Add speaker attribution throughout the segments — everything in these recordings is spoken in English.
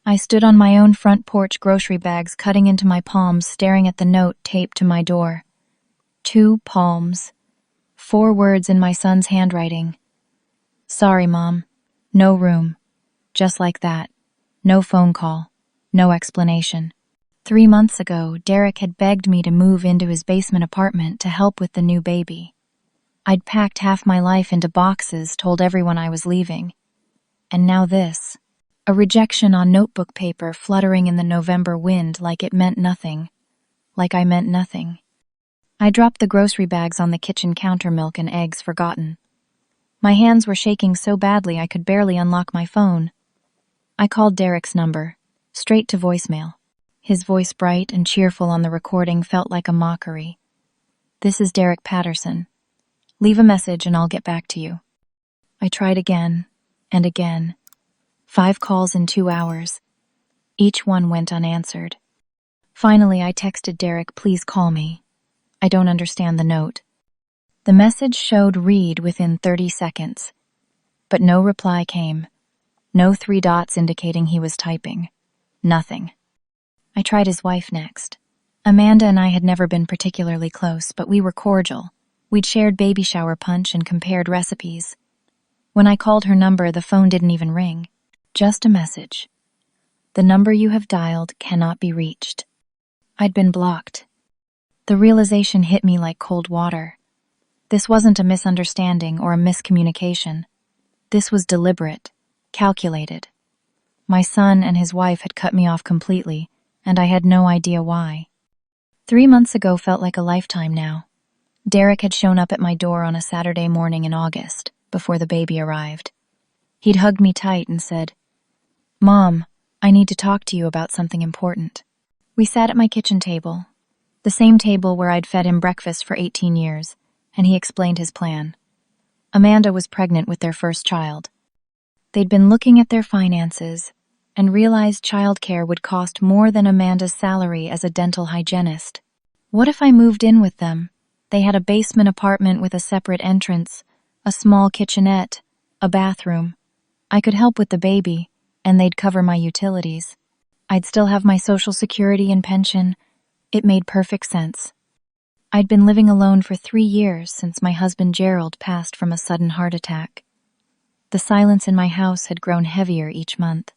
Speaker 1: I stood on my own front porch, grocery bags cutting into my palms, staring at the note taped to my door. 2 palms. 4 words in my son's handwriting. Sorry, Mom. No room. Just like that. No phone call. No explanation. 3 months ago, Derek had begged me to move into his basement apartment to help with the new baby. I'd packed half my life into boxes, told everyone I was leaving. And now this. A rejection on notebook paper fluttering in the November wind like it meant nothing. Like I meant nothing. I dropped the grocery bags on the kitchen counter, milk and eggs forgotten. My hands were shaking so badly I could barely unlock my phone. I called Derek's number, straight to voicemail. His voice, bright and cheerful on the recording, felt like a mockery. This is Derek Patterson. Leave a message and I'll get back to you. I tried again and again. 5 calls in 2 hours. Each one went unanswered. Finally, I texted Derek, please call me. I don't understand the note. The message showed read within 30 seconds. But no reply came. No 3 dots indicating he was typing. Nothing. I tried his wife next. Amanda and I had never been particularly close, but we were cordial. We'd shared baby shower punch and compared recipes. When I called her number, the phone didn't even ring. Just a message. The number you have dialed cannot be reached. I'd been blocked. The realization hit me like cold water. This wasn't a misunderstanding or a miscommunication. This was deliberate, calculated. My son and his wife had cut me off completely, and I had no idea why. 3 months ago felt like a lifetime now. Derek had shown up at my door on a Saturday morning in August, before the baby arrived. He'd hugged me tight and said, Mom, I need to talk to you about something important. We sat at my kitchen table, the same table where I'd fed him breakfast for 18 years, and he explained his plan. Amanda was pregnant with their first child. They'd been looking at their finances and realized childcare would cost more than Amanda's salary as a dental hygienist. What if I moved in with them? They had a basement apartment with a separate entrance, a small kitchenette, a bathroom. I could help with the baby, and they'd cover my utilities. I'd still have my Social Security and pension. It made perfect sense. I'd been living alone for 3 years since my husband Gerald passed from a sudden heart attack. The silence in my house had grown heavier each month.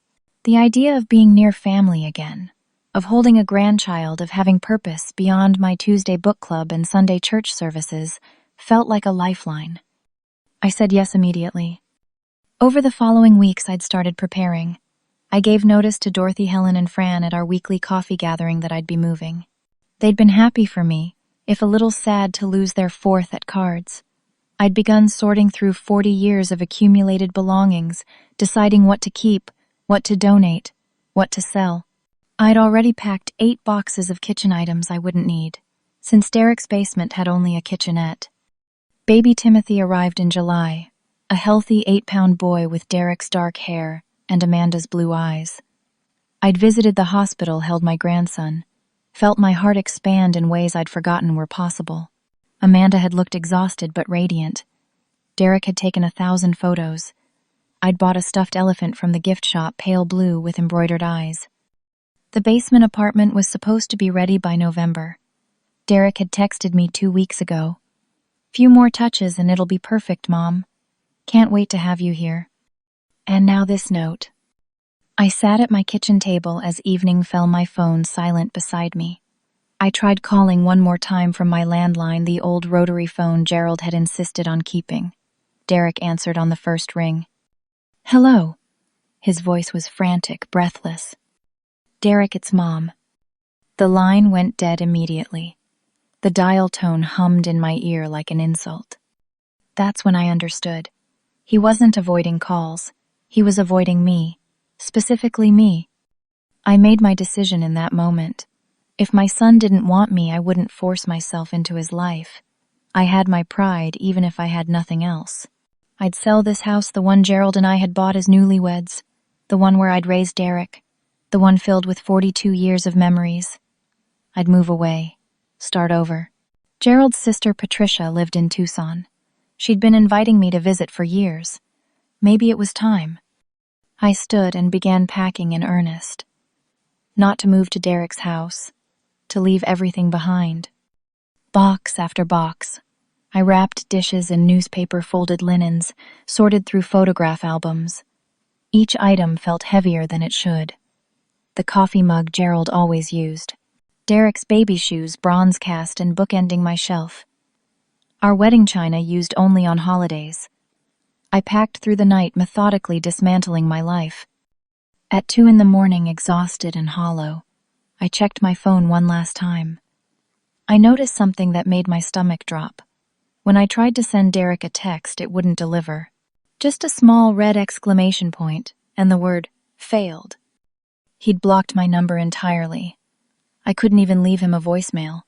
Speaker 1: The idea of being near family again, of holding a grandchild, of having purpose beyond my Tuesday book club and Sunday church services, felt like a lifeline. I said yes immediately. Over the following weeks, I'd started preparing. I gave notice to Dorothy, Helen, and Fran at our weekly coffee gathering that I'd be moving. They'd been happy for me, if a little sad to lose their 4th at cards. I'd begun sorting through 40 years of accumulated belongings, deciding what to keep, what to donate, what to sell. I'd already packed 8 boxes of kitchen items I wouldn't need, since Derek's basement had only a kitchenette. Baby Timothy arrived in July, a healthy 8-pound boy with Derek's dark hair and Amanda's blue eyes. I'd visited the hospital, held my grandson, felt my heart expand in ways I'd forgotten were possible. Amanda had looked exhausted but radiant. Derek had taken 1,000 photos. I'd bought a stuffed elephant from the gift shop, pale blue with embroidered eyes. The basement apartment was supposed to be ready by November. Derek had texted me 2 weeks ago. Few more touches and it'll be perfect, Mom. Can't wait to have you here. And now this note. I sat at my kitchen table as evening fell, my phone silent beside me. I tried calling one more time from my landline, the old rotary phone Gerald had insisted on keeping. Derek answered on the first ring. Hello. His voice was frantic, breathless. Derek, it's Mom. The line went dead immediately. The dial tone hummed in my ear like an insult. That's when I understood. He wasn't avoiding calls. He was avoiding me. Specifically me. I made my decision in that moment. If my son didn't want me, I wouldn't force myself into his life. I had my pride, even if I had nothing else. I'd sell this house, the one Gerald and I had bought as newlyweds, the one where I'd raised Derek, the one filled with 42 years of memories. I'd move away, start over. Gerald's sister Patricia lived in Tucson. She'd been inviting me to visit for years. Maybe it was time. I stood and began packing in earnest. Not to move to Derek's house, to leave everything behind. Box after box. I wrapped dishes in newspaper-folded linens, sorted through photograph albums. Each item felt heavier than it should. The coffee mug Gerald always used. Derek's baby shoes, bronze cast and bookending my shelf. Our wedding china used only on holidays. I packed through the night, methodically dismantling my life. At 2 a.m, exhausted and hollow, I checked my phone one last time. I noticed something that made my stomach drop. When I tried to send Derek a text, it wouldn't deliver. Just a small red exclamation point and the word failed. He'd blocked my number entirely. I couldn't even leave him a voicemail.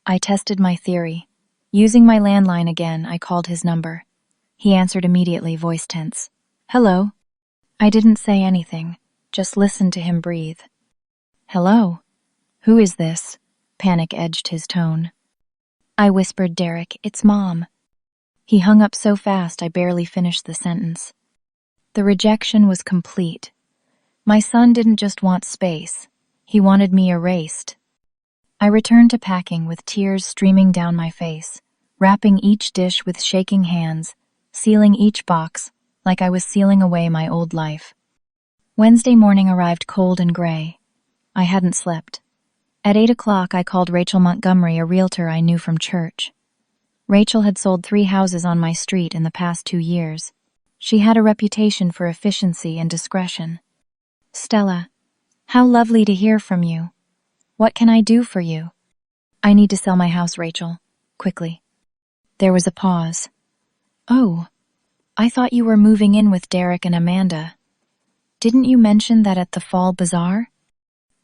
Speaker 1: I tested my theory. Using my landline again, I called his number. He answered immediately, voice tense. Hello. I didn't say anything, just listened to him breathe. Hello. Who is this? Panic edged his tone. I whispered, Derek, it's Mom. He hung up so fast I barely finished the sentence. The rejection was complete. My son didn't just want space. He wanted me erased. I returned to packing with tears streaming down my face, wrapping each dish with shaking hands, sealing each box like I was sealing away my old life. Wednesday morning arrived cold and gray. I hadn't slept. At 8 o'clock, I called Rachel Montgomery, a realtor I knew from church. Rachel had sold 3 houses on my street in the past 2 years. She had a reputation for efficiency and discretion. Stella, how lovely to hear from you. What can I do for you? I need to sell my house, Rachel. Quickly. There was a pause. Oh, I thought you were moving in with Derek and Amanda. Didn't you mention that at the fall bazaar?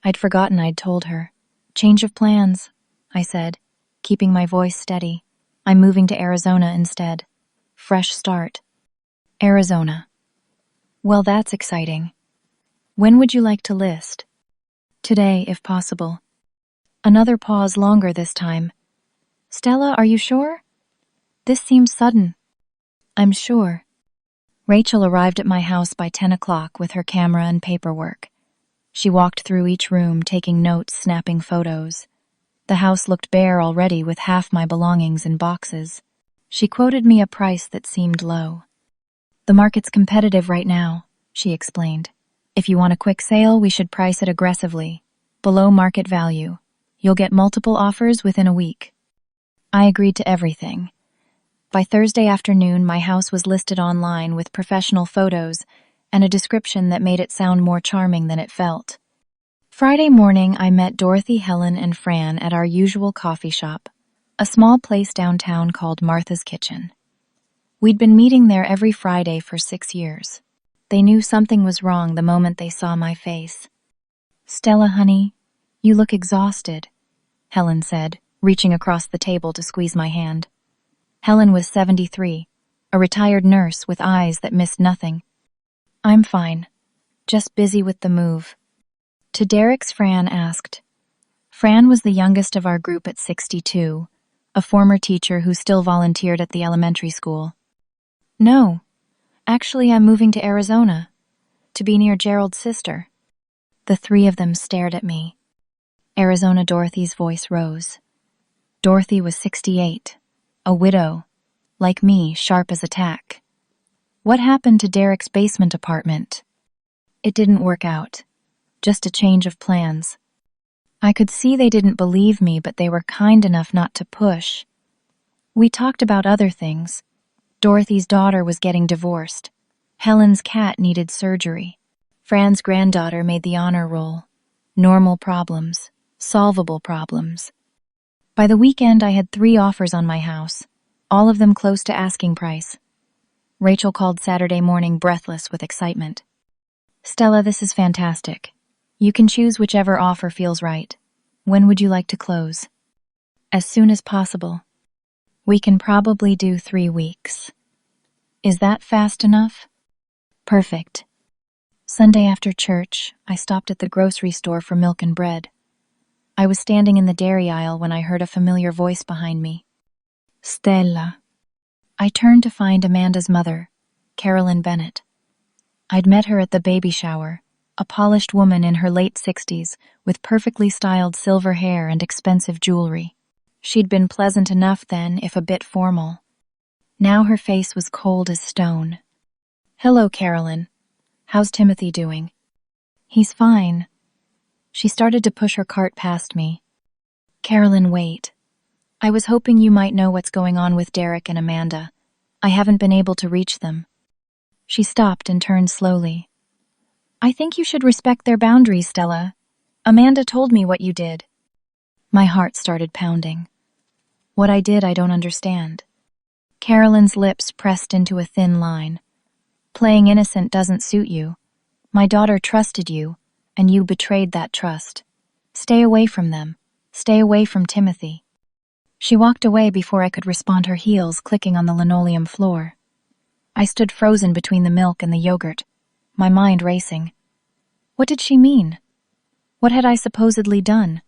Speaker 1: I'd forgotten I'd told her. Change of plans, I said, keeping my voice steady. I'm moving to Arizona instead. Fresh start. Arizona. Well, that's exciting. When would you like to list? Today, if possible. Another pause, longer this time. Stella, are you sure? This seems sudden. I'm sure. Rachel arrived at my house by 10 o'clock with her camera and paperwork. She walked through each room, taking notes, snapping photos. The house looked bare already, with half my belongings in boxes. She quoted me a price that seemed low. The market's competitive right now, she explained. If you want a quick sale, we should price it aggressively, below market value. You'll get multiple offers within a week. I agreed to everything. By Thursday afternoon, my house was listed online with professional photos and a description that made it sound more charming than it felt. Friday morning, I met Dorothy, Helen, and Fran at our usual coffee shop, a small place downtown called Martha's Kitchen. We'd been meeting there every Friday for 6 years. They knew something was wrong the moment they saw my face. Stella, honey, you look exhausted, Helen said, reaching across the table to squeeze my hand. Helen was 73, a retired nurse with eyes that missed nothing. I'm fine, just busy with the move. To Derek's, Fran asked. Fran was the youngest of our group at 62, a former teacher who still volunteered at the elementary school. No, actually I'm moving to Arizona, to be near Gerald's sister. The 3 of them stared at me. Arizona, Dorothy's voice rose. Dorothy was 68, a widow, like me, sharp as a tack. What happened to Derek's basement apartment? It didn't work out. Just a change of plans. I could see they didn't believe me, but they were kind enough not to push. We talked about other things. Dorothy's daughter was getting divorced. Helen's cat needed surgery. Fran's granddaughter made the honor roll. Normal problems. Solvable problems. By the weekend, I had 3 offers on my house, all of them close to asking price. Rachel called Saturday morning, breathless with excitement. Stella, this is fantastic. You can choose whichever offer feels right. When would you like to close? As soon as possible. We can probably do 3 weeks. Is that fast enough? Perfect. Sunday after church, I stopped at the grocery store for milk and bread. I was standing in the dairy aisle when I heard a familiar voice behind me. Stella. I turned to find Amanda's mother, Carolyn Bennett. I'd met her at the baby shower, a polished woman in her late 60s with perfectly styled silver hair and expensive jewelry. She'd been pleasant enough then, if a bit formal. Now her face was cold as stone. "Hello, Carolyn. How's Timothy doing?" "He's fine." She started to push her cart past me. "Carolyn, wait. I was hoping you might know what's going on with Derek and Amanda. I haven't been able to reach them." She stopped and turned slowly. "I think you should respect their boundaries, Stella. Amanda told me what you did." My heart started pounding. What I did, I don't understand. Carolyn's lips pressed into a thin line. "Playing innocent doesn't suit you. My daughter trusted you, and you betrayed that trust. Stay away from them. Stay away from Timothy." She walked away before I could respond, her heels clicking on the linoleum floor. I stood frozen between the milk and the yogurt, my mind racing. What did she mean? What had I supposedly done?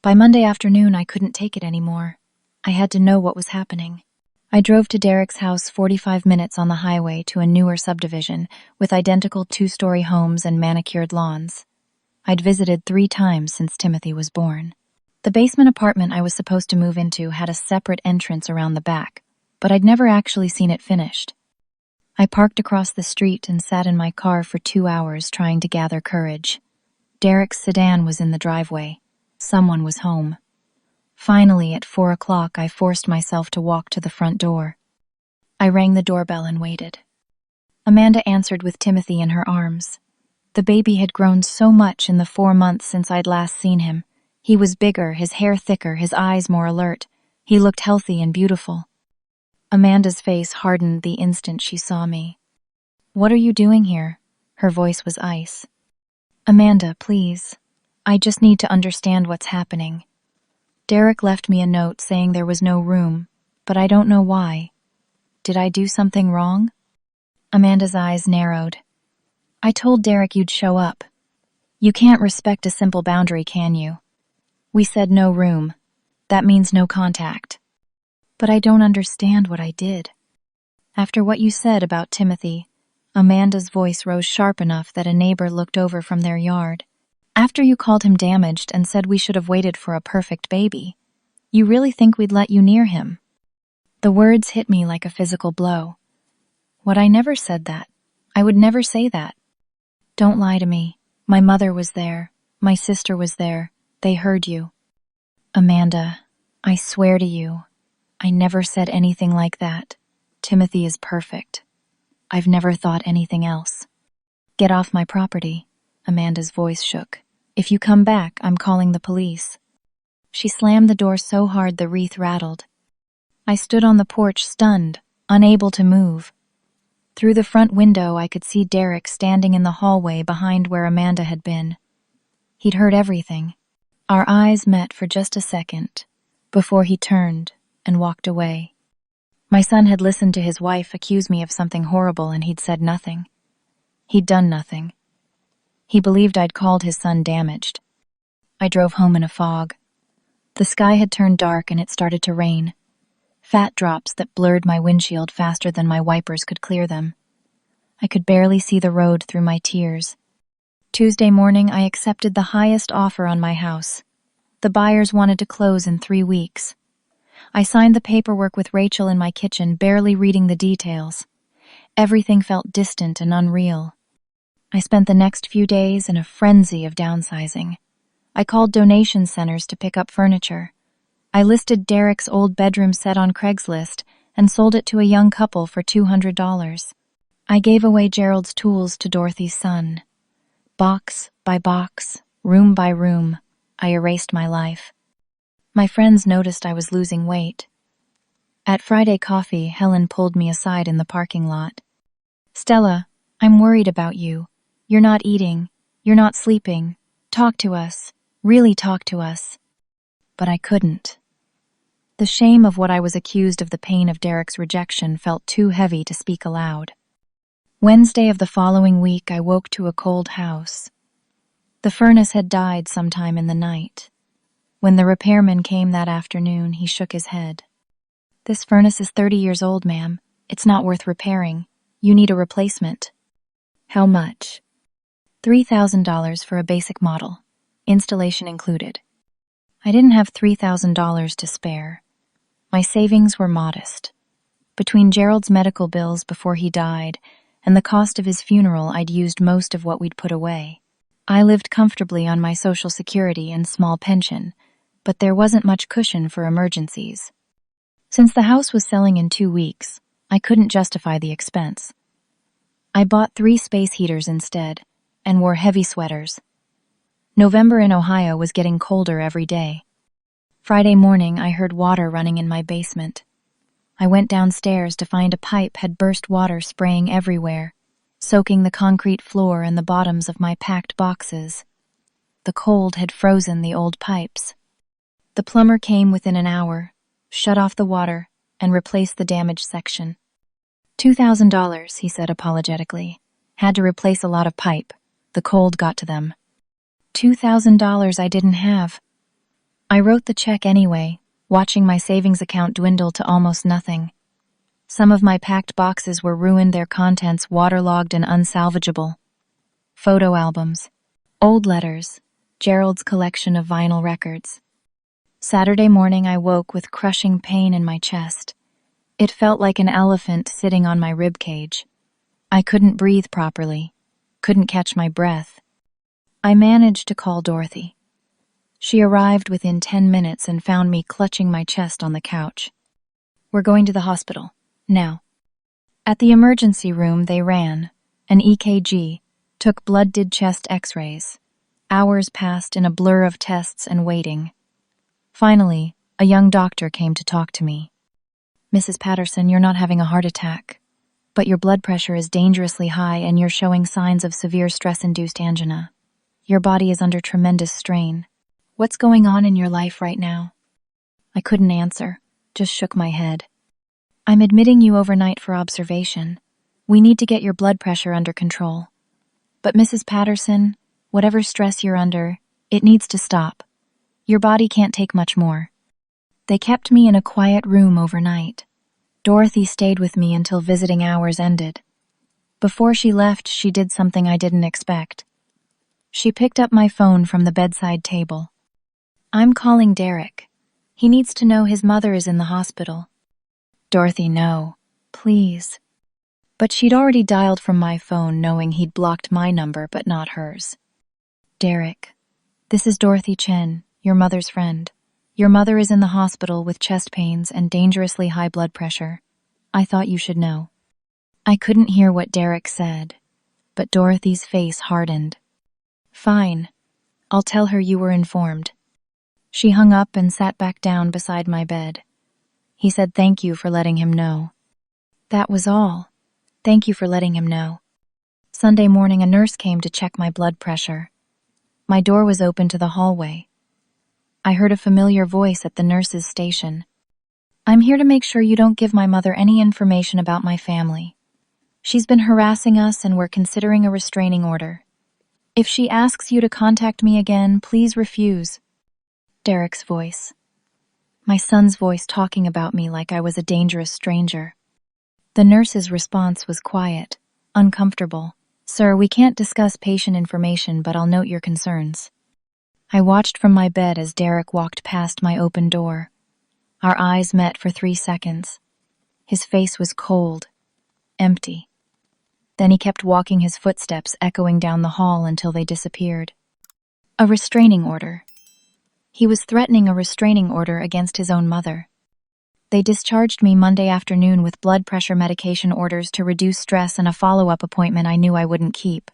Speaker 1: By Monday afternoon, I couldn't take it anymore. I had to know what was happening. I drove to Derek's house 45 minutes on the highway to a newer subdivision with identical 2-story homes and manicured lawns. I'd visited 3 times since Timothy was born. The basement apartment I was supposed to move into had a separate entrance around the back, but I'd never actually seen it finished. I parked across the street and sat in my car for 2 hours trying to gather courage. Derek's sedan was in the driveway. Someone was home. Finally, at 4 o'clock, I forced myself to walk to the front door. I rang the doorbell and waited. Amanda answered with Timothy in her arms. The baby had grown so much in the 4 months since I'd last seen him. He was bigger, his hair thicker, his eyes more alert. He looked healthy and beautiful. Amanda's face hardened the instant she saw me. "What are you doing here?" Her voice was ice. "Amanda, please. I just need to understand what's happening. Derek left me a note saying there was no room, but I don't know why. Did I do something wrong?" Amanda's eyes narrowed. "I told Derek you'd show up. You can't respect a simple boundary, can you? We said no room. That means no contact." "But I don't understand what I did." After what you said about Timothy, Amanda's voice rose sharp enough that a neighbor looked over from their yard. "After you called him damaged and said we should have waited for a perfect baby, you really think we'd let you near him?" The words hit me like a physical blow. "What, I never said that. I would never say that." "Don't lie to me. My mother was there. My sister was there. They heard you." "Amanda, I swear to you, I never said anything like that. Timothy is perfect. I've never thought anything else." "Get off my property." Amanda's voice shook. "If you come back, I'm calling the police." She slammed the door so hard the wreath rattled. I stood on the porch stunned, unable to move. Through the front window, I could see Derek standing in the hallway behind where Amanda had been. He'd heard everything. Our eyes met for just a second, before he turned and walked away. My son had listened to his wife accuse me of something horrible, and he'd said nothing. He'd done nothing. He believed I'd called his son damaged. I drove home in a fog. The sky had turned dark and it started to rain. Fat drops that blurred my windshield faster than my wipers could clear them. I could barely see the road through my tears. Tuesday morning, I accepted the highest offer on my house. The buyers wanted to close in 3 weeks. I signed the paperwork with Rachel in my kitchen, barely reading the details. Everything felt distant and unreal. I spent the next few days in a frenzy of downsizing. I called donation centers to pick up furniture. I listed Derek's old bedroom set on Craigslist and sold it to a young couple for $200. I gave away Gerald's tools to Dorothy's son. Box by box, room by room, I erased my life. My friends noticed I was losing weight. At Friday coffee, Helen pulled me aside in the parking lot. "Stella, I'm worried about you. You're not eating. You're not sleeping. Talk to us. Really talk to us." But I couldn't. The shame of what I was accused of, the pain of Derek's rejection, felt too heavy to speak aloud. Wednesday of the following week, I woke to a cold house. The furnace had died sometime in the night. When the repairman came that afternoon, he shook his head. "This furnace is 30 years old, ma'am. It's not worth repairing. You need a replacement." How much? $3,000 for a basic model, installation included. I didn't have $3,000 to spare. My savings were modest. Between Gerald's medical bills before he died and the cost of his funeral, I'd used most of what we'd put away. I lived comfortably on my Social Security and small pension, but there wasn't much cushion for emergencies. Since the house was selling in 2 weeks, I couldn't justify the expense. I bought 3 space heaters instead and wore heavy sweaters. November in Ohio was getting colder every day. Friday morning, I heard water running in my basement. I went downstairs to find a pipe had burst, water spraying everywhere, soaking the concrete floor and the bottoms of my packed boxes. The cold had frozen the old pipes. The plumber came within an hour, shut off the water, and replaced the damaged section. $2,000, he said apologetically. Had to replace a lot of pipe. The cold got to them. $2,000 I didn't have. I wrote the check anyway, watching my savings account dwindle to almost nothing. Some of my packed boxes were ruined, their contents waterlogged and unsalvageable. Photo albums, old letters, Gerald's collection of vinyl records. Saturday morning, I woke with crushing pain in my chest. It felt like an elephant sitting on my rib cage. I couldn't breathe properly, couldn't catch my breath. I managed to call Dorothy. She arrived within 10 minutes and found me clutching my chest on the couch. We're going to the hospital, now. At the emergency room, they ran an EKG, took blood, did chest x-rays. Hours passed in a blur of tests and waiting. Finally, a young doctor came to talk to me. Mrs. Patterson, you're not having a heart attack, but your blood pressure is dangerously high and you're showing signs of severe stress-induced angina. Your body is under tremendous strain. What's going on in your life right now? I couldn't answer, just shook my head. I'm admitting you overnight for observation. We need to get your blood pressure under control. But Mrs. Patterson, whatever stress you're under, it needs to stop. Your body can't take much more. They kept me in a quiet room overnight. Dorothy stayed with me until visiting hours ended. Before she left, she did something I didn't expect. She picked up my phone from the bedside table. I'm calling Derek. He needs to know his mother is in the hospital. Dorothy, no, please. But she'd already dialed from my phone, knowing he'd blocked my number but not hers. Derek, this is Dorothy Chen, your mother's friend. Your mother is in the hospital with chest pains and dangerously high blood pressure. I thought you should know. I couldn't hear what Derek said, but Dorothy's face hardened. Fine. I'll tell her you were informed. She hung up and sat back down beside my bed. He said thank you for letting him know. That was all. Thank you for letting him know. Sunday morning, a nurse came to check my blood pressure. My door was open to the hallway. I heard a familiar voice at the nurse's station. I'm here to make sure you don't give my mother any information about my family. She's been harassing us and we're considering a restraining order. If she asks you to contact me again, please refuse. Derek's voice. My son's voice talking about me like I was a dangerous stranger. The nurse's response was quiet, uncomfortable. Sir, we can't discuss patient information, but I'll note your concerns. I watched from my bed as Derek walked past my open door. Our eyes met for 3 seconds. His face was cold, empty. Then he kept walking, his footsteps echoing down the hall until they disappeared. A restraining order. He was threatening a restraining order against his own mother. They discharged me Monday afternoon with blood pressure medication orders to reduce stress and a follow-up appointment I knew I wouldn't keep.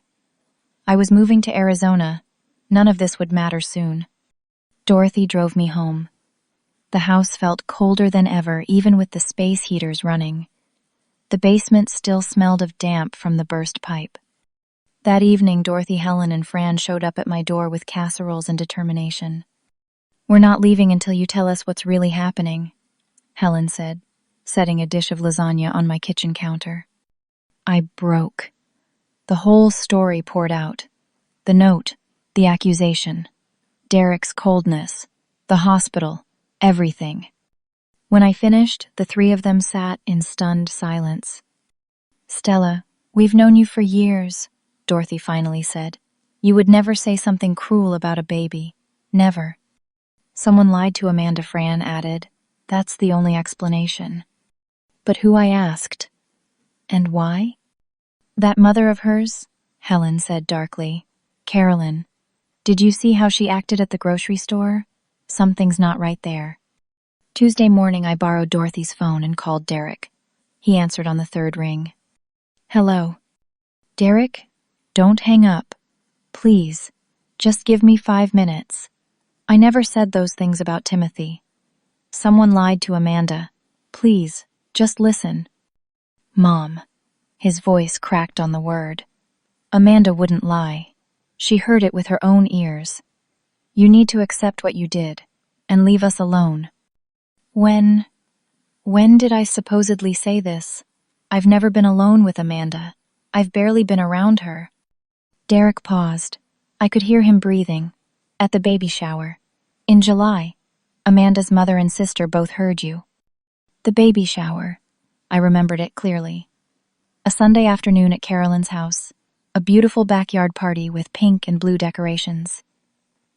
Speaker 1: I was moving to Arizona. None of this would matter soon. Dorothy drove me home. The house felt colder than ever, even with the space heaters running. The basement still smelled of damp from the burst pipe. That evening, Dorothy, Helen, and Fran showed up at my door with casseroles and determination. We're not leaving until you tell us what's really happening, Helen said, setting a dish of lasagna on my kitchen counter. I broke. The whole story poured out. The note, the accusation, Derek's coldness, the hospital, everything. When I finished, the 3 of them sat in stunned silence. Stella, we've known you for years. Dorothy finally said. You would never say something cruel about a baby. Never. Someone lied to Amanda, Fran added. That's the only explanation. But who, I asked. And why? That mother of hers? Helen said darkly. Carolyn. Did you see how she acted at the grocery store? Something's not right there. Tuesday morning, I borrowed Dorothy's phone and called Derek. He answered on the third ring. Hello. Derek, don't hang up. Please, just give me 5 minutes. I never said those things about Timothy. Someone lied to Amanda. Please, just listen. Mom. His voice cracked on the word. Amanda wouldn't lie. She heard it with her own ears. You need to accept what you did, and leave us alone. When did I supposedly say this? I've never been alone with Amanda. I've barely been around her. Derek paused. I could hear him breathing. At the baby shower. In July. Amanda's mother and sister both heard you. The baby shower. I remembered it clearly. A Sunday afternoon at Carolyn's house. A beautiful backyard party with pink and blue decorations.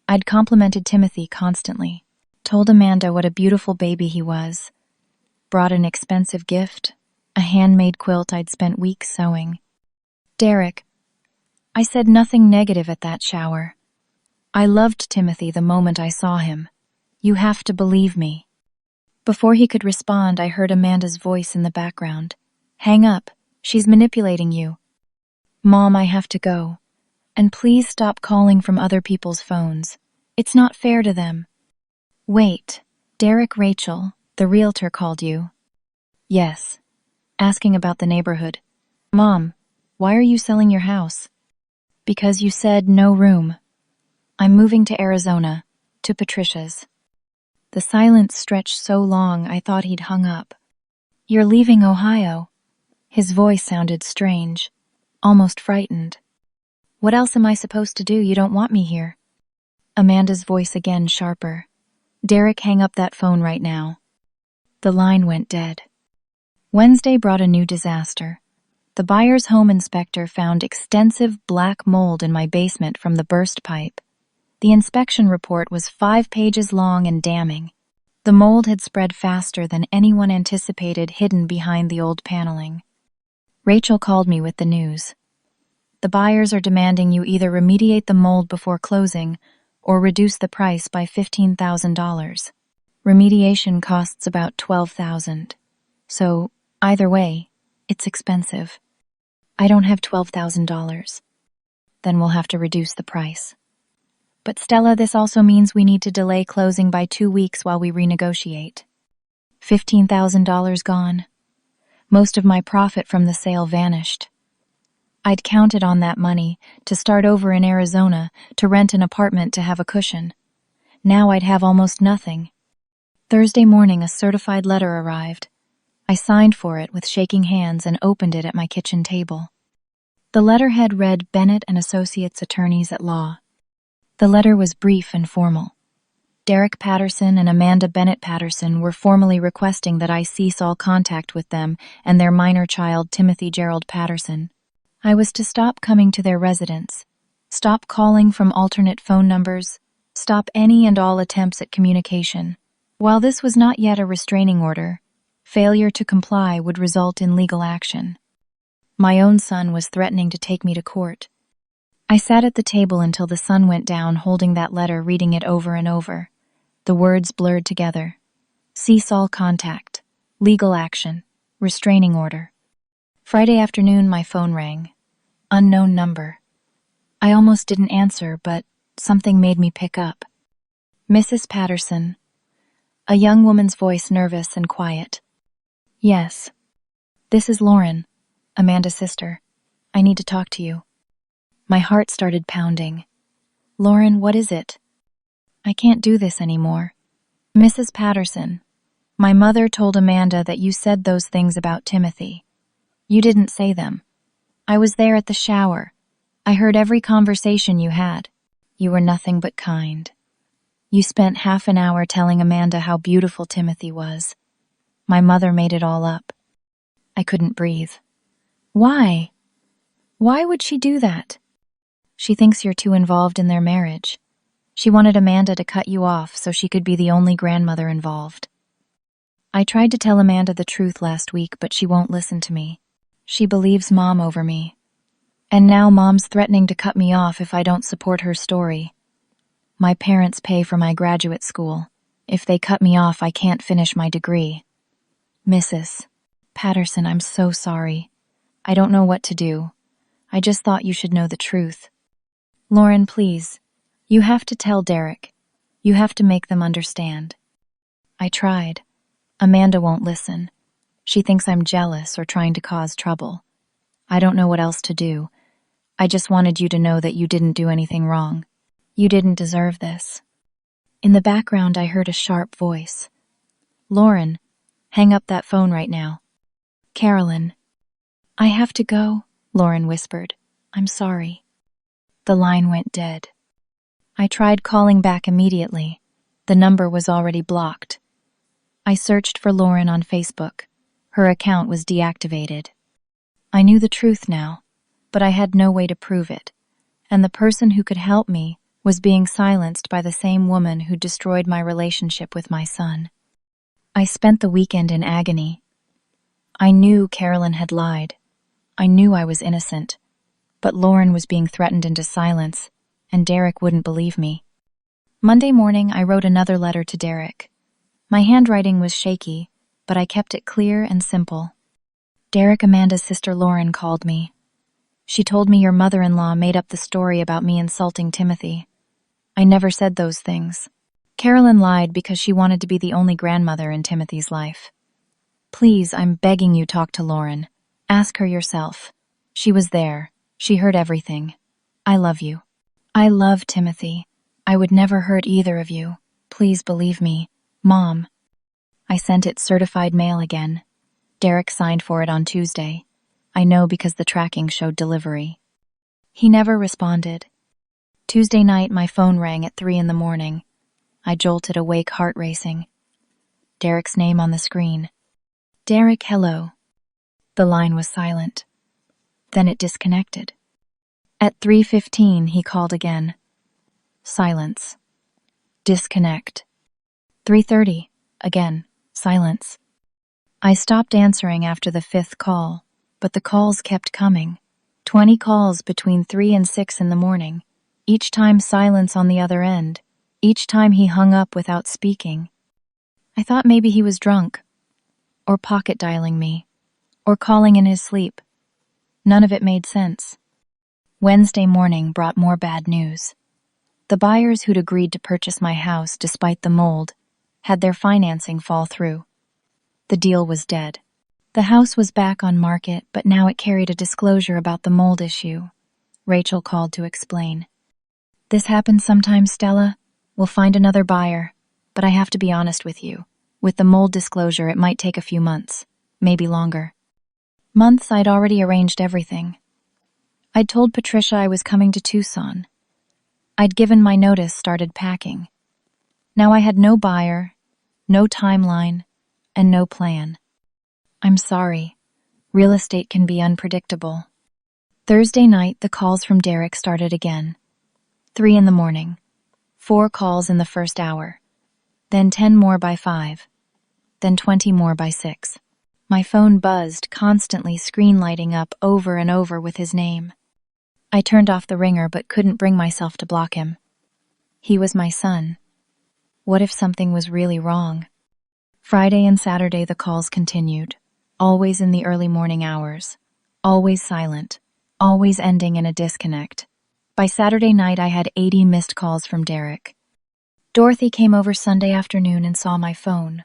Speaker 1: I'd complimented Timothy constantly. Told Amanda what a beautiful baby he was. Brought an expensive gift. A handmade quilt I'd spent weeks sewing. Derek. I said nothing negative at that shower. I loved Timothy the moment I saw him. You have to believe me. Before he could respond, I heard Amanda's voice in the background. Hang up. She's manipulating you. Mom, I have to go. And please stop calling from other people's phones. It's not fair to them. Wait. Derek, Rachel, the realtor, called you. Yes. Asking about the neighborhood. Mom, why are you selling your house? Because you said no room. I'm moving to Arizona, to Patricia's. The silence stretched so long I thought he'd hung up. You're leaving Ohio. His voice sounded strange, almost frightened. What else am I supposed to do? You don't want me here. Amanda's voice again, sharper. Derek, hang up that phone right now. The line went dead. Wednesday brought a new disaster. The buyer's home inspector found extensive black mold in my basement from the burst pipe. The inspection report was 5 pages long and damning. The mold had spread faster than anyone anticipated, hidden behind the old paneling. Rachel called me with the news. The buyers are demanding you either remediate the mold before closing or reduce the price by $15,000. Remediation costs about $12,000. So, either way, it's expensive. I don't have $12,000. Then we'll have to reduce the price. But Stella, this also means we need to delay closing by 2 weeks while we renegotiate. $15,000 gone. Most of my profit from the sale vanished. I'd counted on that money to start over in Arizona, to rent an apartment to have a cushion. Now I'd have almost nothing. Thursday morning, a certified letter arrived. I signed for it with shaking hands and opened it at my kitchen table. The letterhead read Bennett and Associates Attorneys at Law. The letter was brief and formal. Derek Patterson and Amanda Bennett Patterson were formally requesting that I cease all contact with them and their minor child Timothy Gerald Patterson. I was to stop coming to their residence, stop calling from alternate phone numbers, stop any and all attempts at communication. While this was not yet a restraining order, failure to comply would result in legal action. My own son was threatening to take me to court. I sat at the table until the sun went down, holding that letter, reading it over and over. The words blurred together. Cease all contact. Legal action. Restraining order. Friday afternoon, my phone rang. Unknown number. I almost didn't answer, but something made me pick up. Mrs. Patterson. A young woman's voice, nervous and quiet. Yes. This is Lauren, Amanda's sister. I need to talk to you. My heart started pounding. Lauren, what is it? I can't do this anymore. Mrs. Patterson, my mother told Amanda that you said those things about Timothy. You didn't say them. I was there at the shower. I heard every conversation you had. You were nothing but kind. You spent half an hour telling Amanda how beautiful Timothy was. My mother made it all up. I couldn't breathe. Why? Why would she do that? She thinks you're too involved in their marriage. She wanted Amanda to cut you off so she could be the only grandmother involved. I tried to tell Amanda the truth last week, but she won't listen to me. She believes Mom over me. And now Mom's threatening to cut me off if I don't support her story. My parents pay for my graduate school. If they cut me off, I can't finish my degree. Mrs. Patterson, I'm so sorry. I don't know what to do. I just thought you should know the truth. Lauren, please. You have to tell Derek. You have to make them understand. I tried. Amanda won't listen. She thinks I'm jealous or trying to cause trouble. I don't know what else to do. I just wanted you to know that you didn't do anything wrong. You didn't deserve this. In the background, I heard a sharp voice. Lauren, hang up that phone right now. Carolyn. I have to go, Lauren whispered. I'm sorry. The line went dead. I tried calling back immediately. The number was already blocked. I searched for Lauren on Facebook. Her account was deactivated. I knew the truth now, but I had no way to prove it, and the person who could help me was being silenced by the same woman who destroyed my relationship with my son. I spent the weekend in agony. I knew Carolyn had lied. I knew I was innocent, but Lauren was being threatened into silence, and Derek wouldn't believe me. Monday morning, I wrote another letter to Derek. My handwriting was shaky, but I kept it clear and simple. Derek, Amanda's sister Lauren called me. She told me your mother-in-law made up the story about me insulting Timothy. I never said those things. Carolyn lied because she wanted to be the only grandmother in Timothy's life. Please, I'm begging you, talk to Lauren. Ask her yourself. She was there. She heard everything. I love you. I love Timothy. I would never hurt either of you. Please believe me. Mom. I sent it certified mail again. Derek signed for it on Tuesday. I know because the tracking showed delivery. He never responded. Tuesday night, my phone rang at 3 a.m. I jolted awake, heart racing. Derek's name on the screen. Derek, hello. The line was silent. Then it disconnected. At 3:15, he called again. Silence. Disconnect. 3:30, again, silence. I stopped answering after the 5th call, but the calls kept coming. 20 calls between 3 and 6 in the morning. Each time silence on the other end. Each time he hung up without speaking. I thought maybe he was drunk, or pocket dialing me, or calling in his sleep. None of it made sense. Wednesday morning brought more bad news. The buyers who'd agreed to purchase my house despite the mold had their financing fall through. The deal was dead. The house was back on market, but now it carried a disclosure about the mold issue. Rachel called to explain. This happens sometimes, Stella. We'll find another buyer, but I have to be honest with you. With the mold disclosure, it might take a few months, maybe longer. Months. I'd already arranged everything. I'd told Patricia I was coming to Tucson. I'd given my notice, started packing. Now I had no buyer, no timeline, and no plan. I'm sorry. Real estate can be unpredictable. Thursday night, the calls from Derek started again. 3 a.m. 4 calls in the first hour. Then 10 more by 5. Then 20 more by 6. My phone buzzed, constantly, screen lighting up over and over with his name. I turned off the ringer but couldn't bring myself to block him. He was my son. What if something was really wrong? Friday and Saturday the calls continued, always in the early morning hours, always silent, always ending in a disconnect. By Saturday night I had 80 missed calls from Derek. Dorothy came over Sunday afternoon and saw my phone.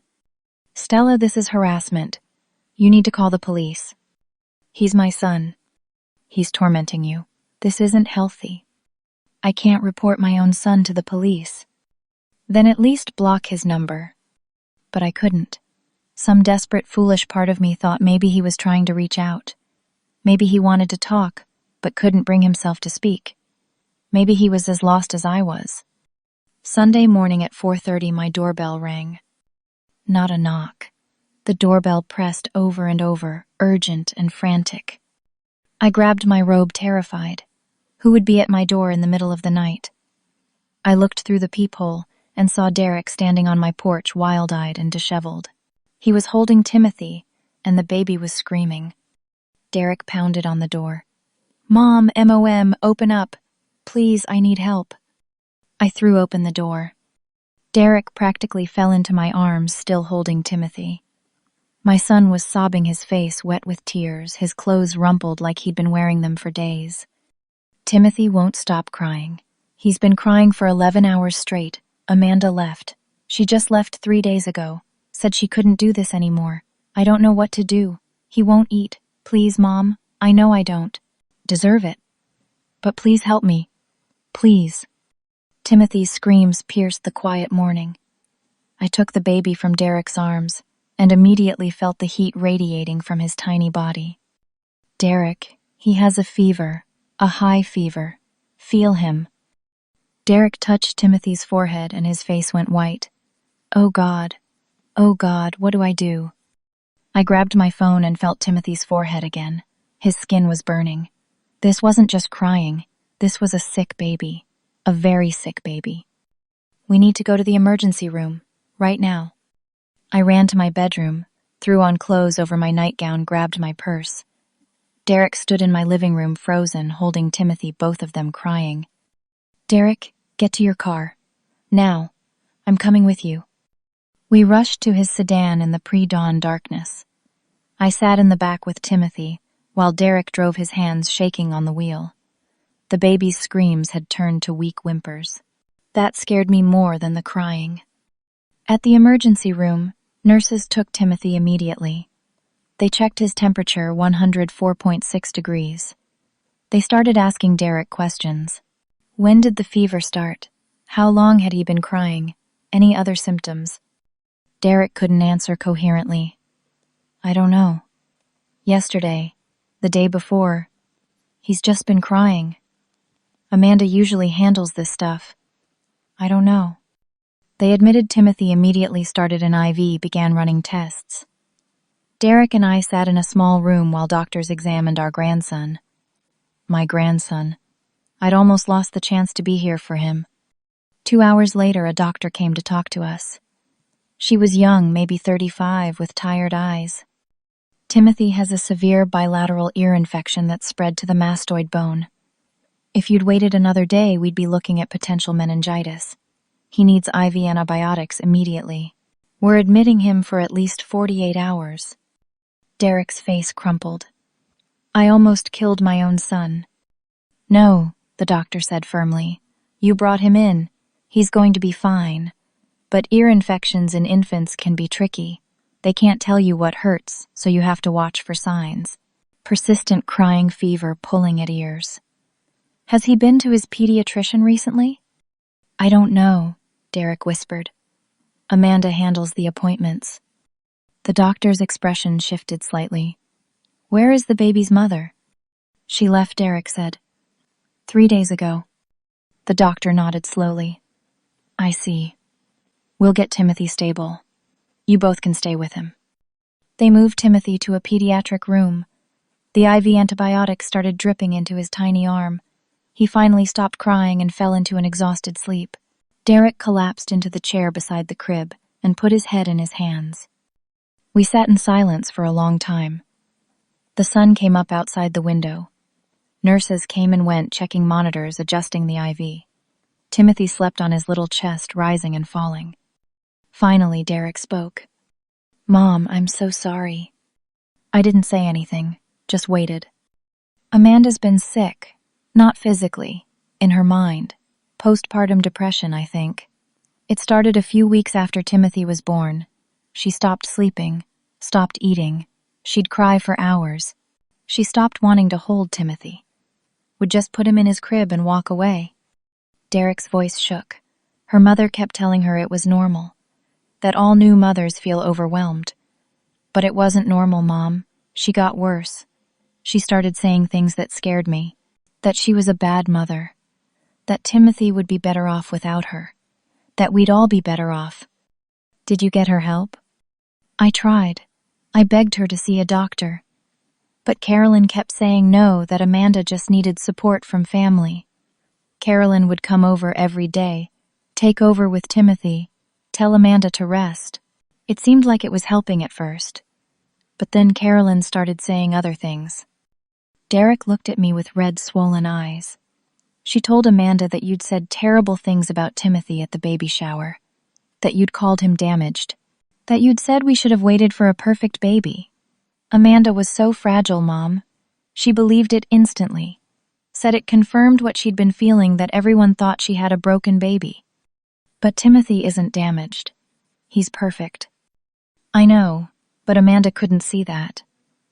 Speaker 1: Stella, this is harassment. You need to call the police. He's my son. He's tormenting you. This isn't healthy. I can't report my own son to the police. Then at least block his number. But I couldn't. Some desperate, foolish part of me thought maybe he was trying to reach out. Maybe he wanted to talk, but couldn't bring himself to speak. Maybe he was as lost as I was. Sunday morning at 4:30, my doorbell rang. Not a knock. The doorbell pressed over and over, urgent and frantic. I grabbed my robe, terrified. Who would be at my door in the middle of the night? I looked through the peephole and saw Derek standing on my porch, wild-eyed and disheveled. He was holding Timothy, and the baby was screaming. Derek pounded on the door. "Mom, MOM, open up. Please, I need help." I threw open the door. Derek practically fell into my arms, still holding Timothy. My son was sobbing, his face wet with tears, his clothes rumpled like he'd been wearing them for days. "Timothy won't stop crying. He's been crying for 11 hours straight. Amanda left. She just left 3 days ago. Said she couldn't do this anymore. I don't know what to do. He won't eat. Please, Mom. I know I don't deserve it. But please help me. Please." Timothy's screams pierced the quiet morning. I took the baby from Derek's arms and immediately felt the heat radiating from his tiny body. "Derek, he has a fever, a high fever. Feel him." Derek touched Timothy's forehead and his face went white. Oh God, what do I do? I grabbed my phone and felt Timothy's forehead again. His skin was burning. This wasn't just crying. This was a sick baby. A very sick baby. "We need to go to the emergency room, right now." I ran to my bedroom, threw on clothes over my nightgown, grabbed my purse. Derek stood in my living room, frozen, holding Timothy, both of them crying. "Derek, get to your car. Now. I'm coming with you." We rushed to his sedan in the pre-dawn darkness. I sat in the back with Timothy, while Derek drove, his hands shaking on the wheel. The baby's screams had turned to weak whimpers. That scared me more than the crying. At the emergency room, nurses took Timothy immediately. They checked his temperature, 104.6 degrees. They started asking Derek questions. When did the fever start? How long had he been crying? Any other symptoms? Derek couldn't answer coherently. "I don't know. Yesterday, the day before, he's just been crying. Amanda usually handles this stuff. I don't know." They admitted Timothy immediately, started an IV, began running tests. Derek and I sat in a small room while doctors examined our grandson. My grandson. I'd almost lost the chance to be here for him. 2 hours later, a doctor came to talk to us. She was young, maybe 35, with tired eyes. "Timothy has a severe bilateral ear infection that spread to the mastoid bone. If you'd waited another day, we'd be looking at potential meningitis. He needs IV antibiotics immediately. We're admitting him for at least 48 hours. Derek's face crumpled. "I almost killed my own son." "No," the doctor said firmly. "You brought him in. He's going to be fine. But ear infections in infants can be tricky. They can't tell you what hurts, so you have to watch for signs. Persistent crying, fever, pulling at ears." "Has he been to his pediatrician recently?" "I don't know," Derek whispered. "Amanda handles the appointments." The doctor's expression shifted slightly. "Where is the baby's mother?" "She left," Derek said. 3 days ago." The doctor nodded slowly. "I see. We'll get Timothy stable. You both can stay with him." They moved Timothy to a pediatric room. The IV antibiotics started dripping into his tiny arm. He finally stopped crying and fell into an exhausted sleep. Derek collapsed into the chair beside the crib and put his head in his hands. We sat in silence for a long time. The sun came up outside the window. Nurses came and went, checking monitors, adjusting the IV. Timothy slept on his little chest, rising and falling. Finally, Derek spoke. "Mom, I'm so sorry." I didn't say anything, just waited. "Amanda's been sick, not physically, in her mind. Postpartum depression, I think. It started a few weeks after Timothy was born. She stopped sleeping, stopped eating. She'd cry for hours. She stopped wanting to hold Timothy. Would just put him in his crib and walk away." Derek's voice shook. Her mother kept telling her it was normal, that all new mothers feel overwhelmed. But it wasn't normal, Mom. She got worse. She started saying things that scared me. That she was a bad mother. That Timothy would be better off without her. That we'd all be better off. "Did you get her help?" "I tried. I begged her to see a doctor. But Carolyn kept saying no, that Amanda just needed support from family. Carolyn would come over every day, take over with Timothy, tell Amanda to rest. It seemed like it was helping at first. But then Carolyn started saying other things. Derek looked at me with red, swollen eyes. She told Amanda that you'd said terrible things about Timothy at the baby shower, that you'd called him damaged, that you'd said we should have waited for a perfect baby. Amanda was so fragile, Mom. She believed it instantly, said it confirmed what she'd been feeling, that everyone thought she had a broken baby. But Timothy isn't damaged. He's perfect. I know, but Amanda couldn't see that.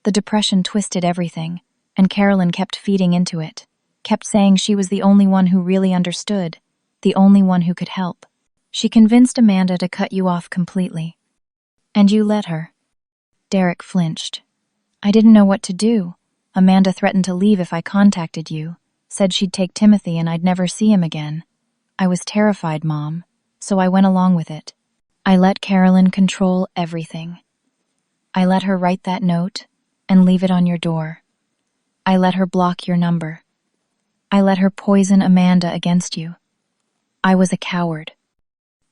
Speaker 1: The depression twisted everything, and Carolyn kept feeding into it, kept saying she was the only one who really understood, the only one who could help. She convinced Amanda to cut you off completely. And you let her. Derek flinched. I didn't know what to do. Amanda threatened to leave if I contacted you, said she'd take Timothy and I'd never see him again. I was terrified, Mom, so I went along with it. I let Carolyn control everything. I let her write that note and leave it on your door. I let her block your number. I let her poison Amanda against you. I was a coward.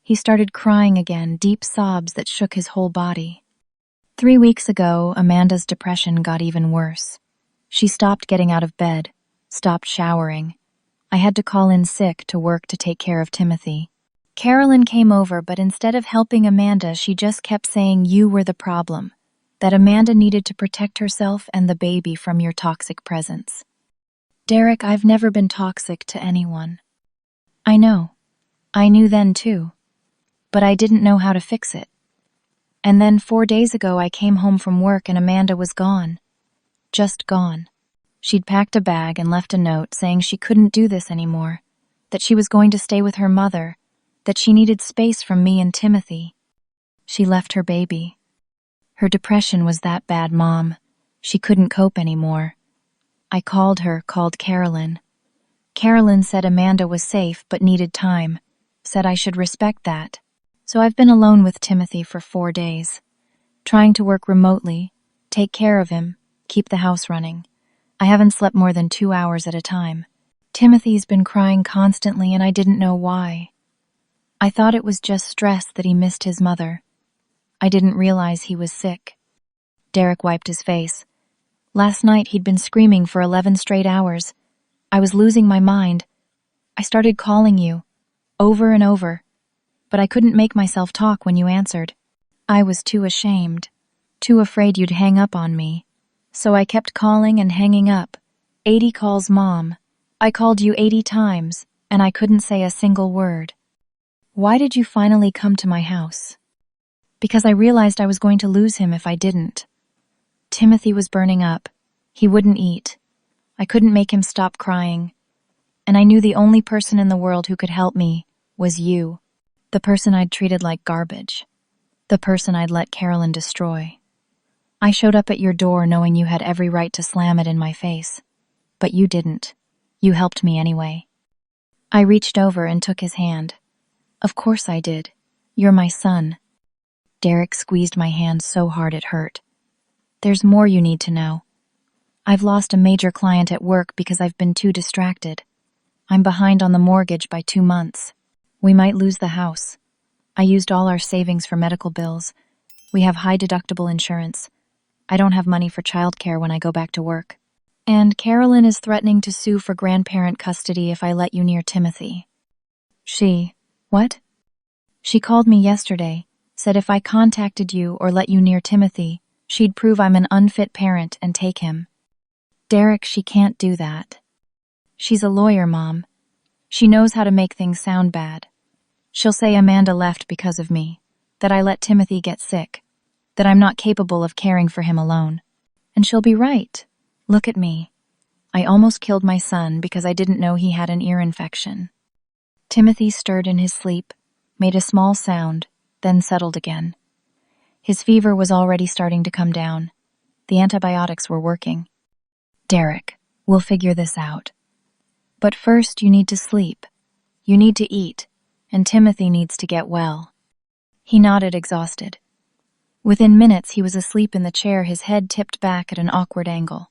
Speaker 1: He started crying again, deep sobs that shook his whole body. 3 weeks ago, Amanda's depression got even worse. She stopped getting out of bed, stopped showering. I had to call in sick to work to take care of Timothy. Carolyn came over, but instead of helping Amanda, she just kept saying you were the problem, that Amanda needed to protect herself and the baby from your toxic presence. Derek, I've never been toxic to anyone. I know. I knew then too. But I didn't know how to fix it. And then 4 days ago I came home from work and Amanda was gone. Just gone. She'd packed a bag and left a note saying she couldn't do this anymore, that she was going to stay with her mother, that she needed space from me and Timothy. She left her baby. Her depression was that bad, Mom. She couldn't cope anymore. I called Carolyn. Carolyn said Amanda was safe but needed time, said I should respect that. So I've been alone with Timothy for 4 days, trying to work remotely, take care of him, keep the house running. I haven't slept more than 2 hours at a time. Timothy's been crying constantly and I didn't know why. I thought it was just stress that he missed his mother. I didn't realize he was sick. Derek wiped his face. Last night he'd been screaming for 11 straight hours. I was losing my mind. I started calling you, over and over, but I couldn't make myself talk when you answered. I was too ashamed, too afraid you'd hang up on me. So I kept calling and hanging up. 80 calls, Mom. I called you 80 times, and I couldn't say a single word. Why did you finally come to my house? Because I realized I was going to lose him if I didn't. Timothy was burning up. He wouldn't eat. I couldn't make him stop crying. And I knew the only person in the world who could help me was you. The person I'd treated like garbage. The person I'd let Carolyn destroy. I showed up at your door knowing you had every right to slam it in my face. But you didn't. You helped me anyway. I reached over and took his hand. Of course I did. You're my son. Derek squeezed my hand so hard it hurt. There's more you need to know. I've lost a major client at work because I've been too distracted. I'm behind on the mortgage by 2 months. We might lose the house. I used all our savings for medical bills. We have high deductible insurance. I don't have money for childcare when I go back to work. And Carolyn is threatening to sue for grandparent custody if I let you near Timothy. What? She called me yesterday, said if I contacted you or let you near Timothy, she'd prove I'm an unfit parent and take him. Derek, she can't do that. She's a lawyer, Mom. She knows how to make things sound bad. She'll say Amanda left because of me, that I let Timothy get sick, that I'm not capable of caring for him alone. And she'll be right. Look at me. I almost killed my son because I didn't know he had an ear infection. Timothy stirred in his sleep, made a small sound, then settled again. His fever was already starting to come down. The antibiotics were working. Derek, we'll figure this out. But first you need to sleep. You need to eat, and Timothy needs to get well. He nodded, exhausted. Within minutes he was asleep in the chair, his head tipped back at an awkward angle.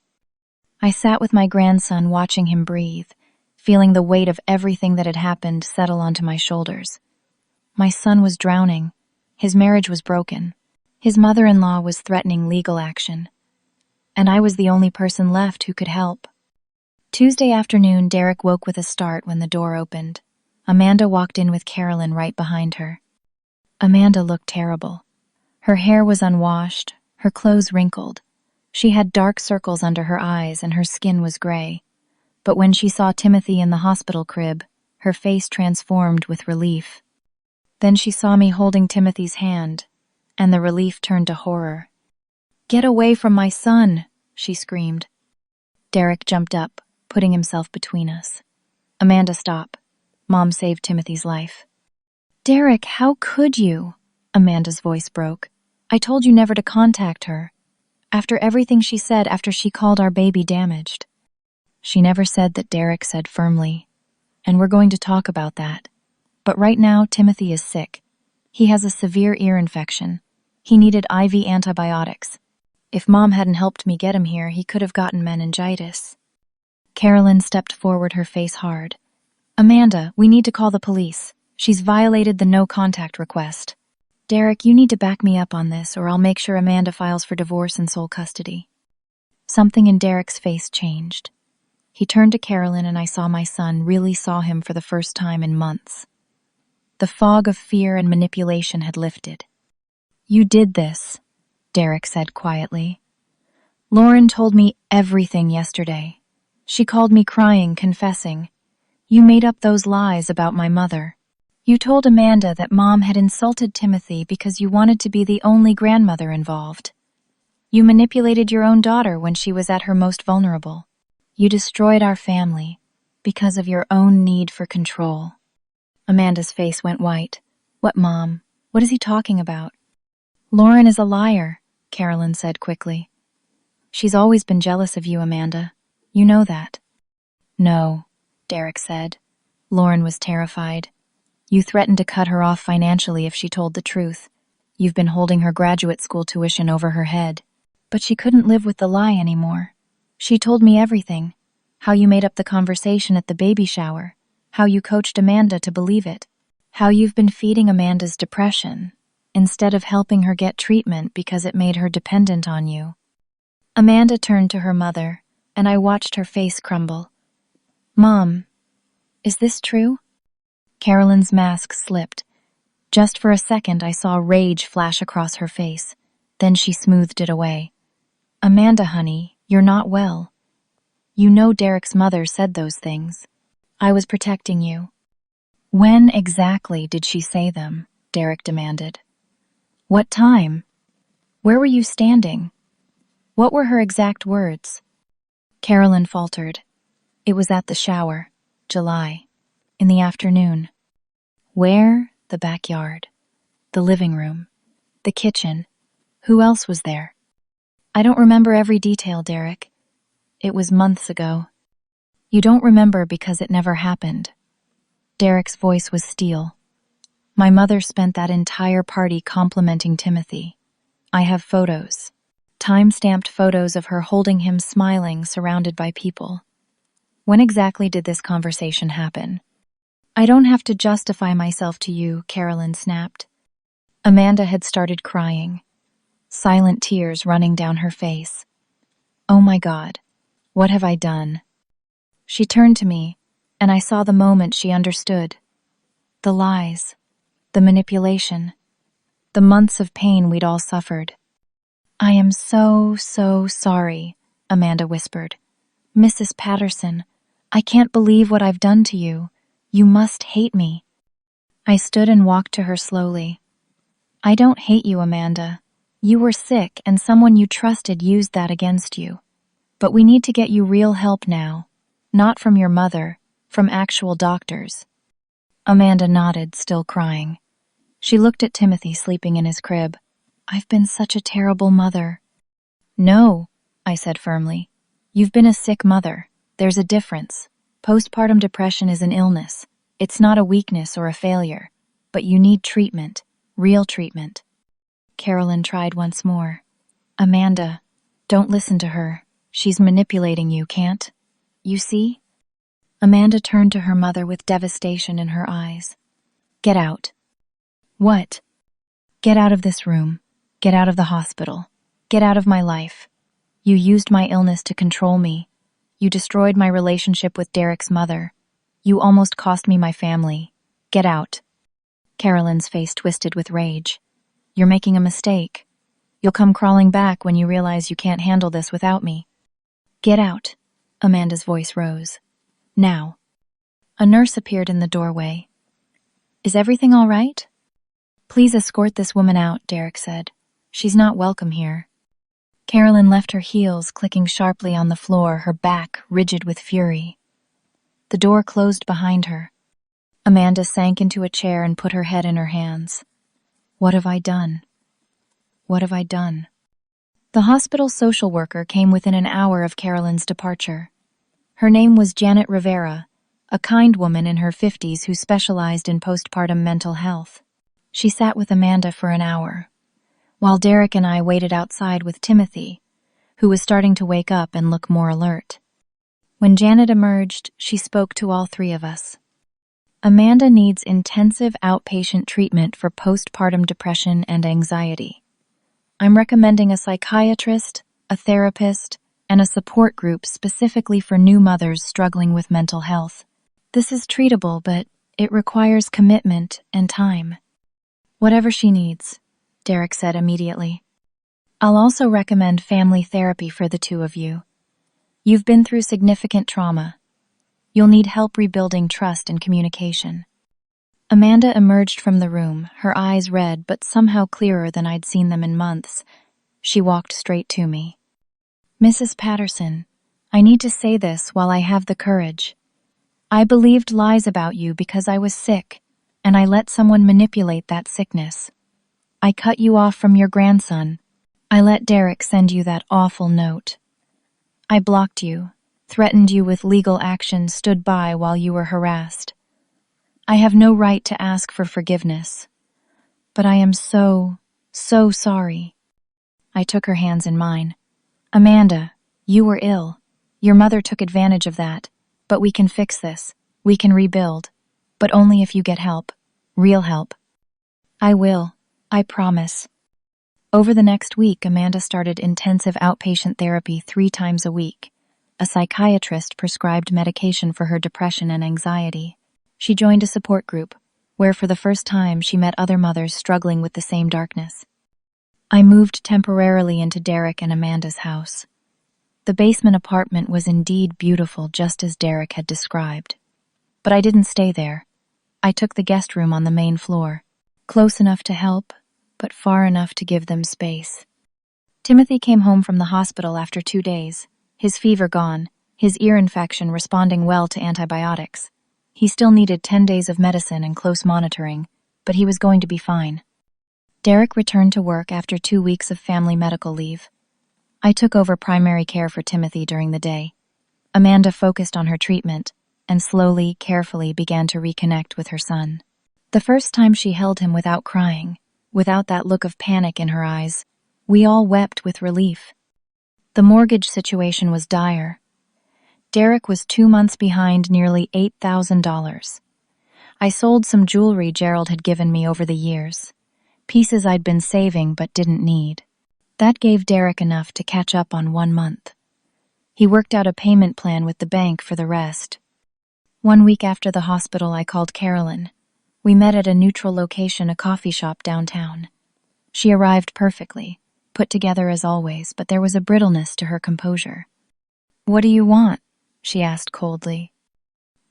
Speaker 1: I sat with my grandson watching him breathe, feeling the weight of everything that had happened settle onto my shoulders. My son was drowning. His marriage was broken. His mother-in-law was threatening legal action. And I was the only person left who could help. Tuesday afternoon, Derek woke with a start when the door opened. Amanda walked in with Carolyn right behind her. Amanda looked terrible. Her hair was unwashed, her clothes wrinkled. She had dark circles under her eyes and her skin was gray. But when she saw Timothy in the hospital crib, her face transformed with relief. Then she saw me holding Timothy's hand, and the relief turned to horror. "Get away from my son!" she screamed. Derek jumped up, putting himself between us. "Amanda, stop. Mom saved Timothy's life." "Derek, how could you?" Amanda's voice broke. "I told you never to contact her. After everything she said after she called our baby damaged." She never said that, Derek said firmly. "And we're going to talk about that. But right now, Timothy is sick. He has a severe ear infection. He needed IV antibiotics. If Mom hadn't helped me get him here, he could have gotten meningitis." Carolyn stepped forward, her face hard. "Amanda, we need to call the police. She's violated the no-contact request. Derek, you need to back me up on this, or I'll make sure Amanda files for divorce and sole custody." Something in Derek's face changed. He turned to Carolyn, and I saw my son, really saw him for the first time in months. The fog of fear and manipulation had lifted. "You did this," Derek said quietly. "Lauren told me everything yesterday. She called me crying, confessing. You made up those lies about my mother. You told Amanda that Mom had insulted Timothy because you wanted to be the only grandmother involved. You manipulated your own daughter when she was at her most vulnerable. You destroyed our family because of your own need for control." Amanda's face went white. "What, Mom? What is he talking about?" "Lauren is a liar," Carolyn said quickly. "She's always been jealous of you, Amanda. You know that." "No," Derek said. "Lauren was terrified. You threatened to cut her off financially if she told the truth. You've been holding her graduate school tuition over her head. But she couldn't live with the lie anymore. She told me everything. How you made up the conversation at the baby shower. How you coached Amanda to believe it. How you've been feeding Amanda's depression instead of helping her get treatment because it made her dependent on you." Amanda turned to her mother, and I watched her face crumble. "Mom, is this true?" Carolyn's mask slipped. Just for a second, I saw rage flash across her face. Then she smoothed it away. "Amanda, honey, you're not well. You know Derek's mother said those things. I was protecting you." "When exactly did she say them?" Derek demanded. "What time? Where were you standing? What were her exact words?" Carolyn faltered. "It was at the shower, July, in the afternoon." "Where?" "The backyard, the living room, the kitchen. Who else was there?" "I don't remember every detail, Derek. It was months ago." "You don't remember because it never happened." Derek's voice was steel. "My mother spent that entire party complimenting Timothy. I have photos. Time-stamped photos of her holding him smiling, surrounded by people." "When exactly did this conversation happen?" "I don't have to justify myself to you," Carolyn snapped. Amanda had started crying, silent tears running down her face. "Oh my God, what have I done?" She turned to me, and I saw the moment she understood. The lies, the manipulation, the months of pain we'd all suffered. "I am so sorry," Amanda whispered. "Mrs. Patterson, I can't believe what I've done to you. You must hate me." I stood and walked to her slowly. "I don't hate you, Amanda. You were sick and someone you trusted used that against you. But we need to get you real help now. Not from your mother, from actual doctors." Amanda nodded, still crying. She looked at Timothy sleeping in his crib. "I've been such a terrible mother." "No," I said firmly. "You've been a sick mother. There's a difference. Postpartum depression is an illness. It's not a weakness or a failure. But you need treatment, real treatment." Carolyn tried once more. "Amanda, don't listen to her. She's manipulating you, can't you see? Amanda turned to her mother with devastation in her eyes. Get out. What? Get out of this room. Get out of the hospital. Get out of my life. You used my illness to control me. You destroyed my relationship with Derek's mother. You almost cost me my family. Get out. Carolyn's face twisted with rage. You're making a mistake. You'll come crawling back when you realize you can't handle this without me. Get out. Amanda's voice rose. Now. A nurse appeared in the doorway. Is everything all right? Please escort this woman out, Derek said. She's not welcome here. Carolyn left her heels clicking sharply on the floor, her back rigid with fury. The door closed behind her. Amanda sank into a chair and put her head in her hands. What have I done? What have I done? The hospital social worker came within an hour of Carolyn's departure. Her name was Janet Rivera, a kind woman in her 50s who specialized in postpartum mental health. She sat with Amanda for an hour, while Derek and I waited outside with Timothy, who was starting to wake up and look more alert. When Janet emerged, she spoke to all three of us. Amanda needs intensive outpatient treatment for postpartum depression and anxiety. I'm recommending a psychiatrist, a therapist, and a support group specifically for new mothers struggling with mental health. This is treatable, but it requires commitment and time. Whatever she needs, Derek said immediately. I'll also recommend family therapy for the two of you. You've been through significant trauma. You'll need help rebuilding trust and communication. Amanda emerged from the room, her eyes red but somehow clearer than I'd seen them in months. She walked straight to me. Mrs. Patterson, I need to say this while I have the courage. I believed lies about you because I was sick, and I let someone manipulate that sickness. I cut you off from your grandson. I let Derek send you that awful note. I blocked you, threatened you with legal action, stood by while you were harassed. I have no right to ask for forgiveness. But I am so sorry. I took her hands in mine. Amanda, you were ill. Your mother took advantage of that. But we can fix this. We can rebuild. But only if you get help. Real help. I will. I promise. Over the next week, Amanda started intensive outpatient therapy 3 times a week. A psychiatrist prescribed medication for her depression and anxiety. She joined a support group, where for the first time she met other mothers struggling with the same darkness. I moved temporarily into Derek and Amanda's house. The basement apartment was indeed beautiful, just as Derek had described. But I didn't stay there. I took the guest room on the main floor, close enough to help, but far enough to give them space. Timothy came home from the hospital after 2 days, his fever gone, his ear infection responding well to antibiotics. He still needed 10 days of medicine and close monitoring, but he was going to be fine. Derek returned to work after 2 weeks of family medical leave. I took over primary care for Timothy during the day. Amanda focused on her treatment and slowly, carefully began to reconnect with her son. The first time she held him without crying, without that look of panic in her eyes, we all wept with relief. The mortgage situation was dire. Derek was 2 months behind nearly $8,000. I sold some jewelry Gerald had given me over the years, pieces I'd been saving but didn't need. That gave Derek enough to catch up on 1 month. He worked out a payment plan with the bank for the rest. 1 week after the hospital, I called Carolyn. We met at a neutral location, a coffee shop downtown. She arrived perfectly, put together as always, but there was a brittleness to her composure. What do you want? She asked coldly.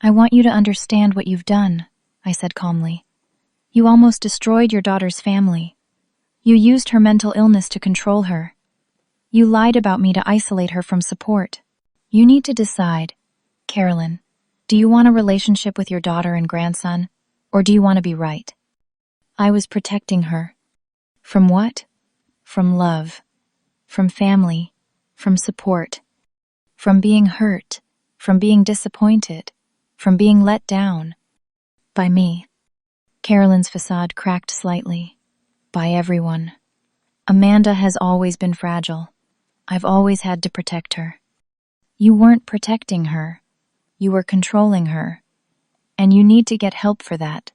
Speaker 1: I want you to understand what you've done, I said calmly. You almost destroyed your daughter's family. You used her mental illness to control her. You lied about me to isolate her from support. You need to decide, Carolyn, do you want a relationship with your daughter and grandson, or do you want to be right? I was protecting her. From what? From love, from family, from support, from being hurt, from being disappointed, from being let down. By me. Carolyn's facade cracked slightly. By everyone. Amanda has always been fragile. I've always had to protect her. You weren't protecting her. You were controlling her. And you need to get help for that,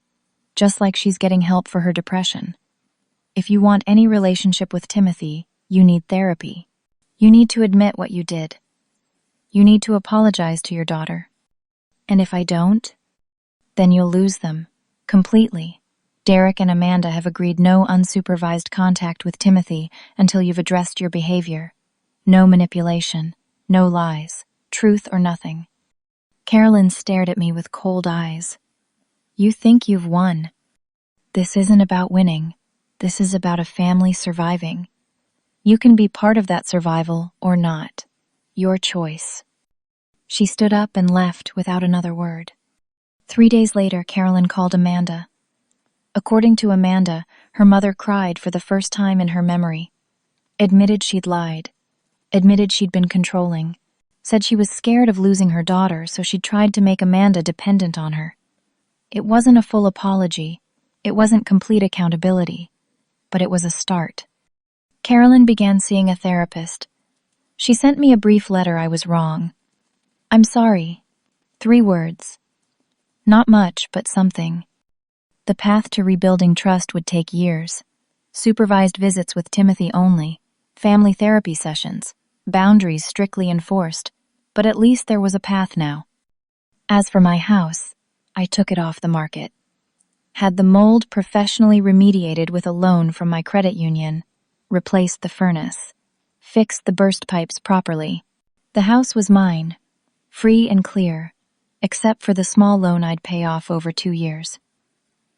Speaker 1: just like she's getting help for her depression. If you want any relationship with Timothy, you need therapy. You need to admit what you did. You need to apologize to your daughter. And if I don't, then you'll lose them. Completely. Derek and Amanda have agreed no unsupervised contact with Timothy until you've addressed your behavior. No manipulation. No lies. Truth or nothing. Carolyn stared at me with cold eyes. You think you've won. This isn't about winning. This is about a family surviving. You can be part of that survival or not. Your choice. She stood up and left without another word. 3 days later, Carolyn called Amanda. According to Amanda, her mother cried for the first time in her memory. Admitted she'd lied. Admitted she'd been controlling. Said she was scared of losing her daughter, so she tried to make Amanda dependent on her. It wasn't a full apology. It wasn't complete accountability. But it was a start. Carolyn began seeing a therapist. She sent me a brief letter. I was wrong. I'm sorry. 3 words. Not much, but something. The path to rebuilding trust would take years. Supervised visits with Timothy only. Family therapy sessions. Boundaries strictly enforced. But at least there was a path now. As for my house, I took it off the market. Had the mold professionally remediated with a loan from my credit union. Replaced the furnace. Fixed the burst pipes properly. The house was mine. Free and clear. Except for the small loan I'd pay off over 2 years.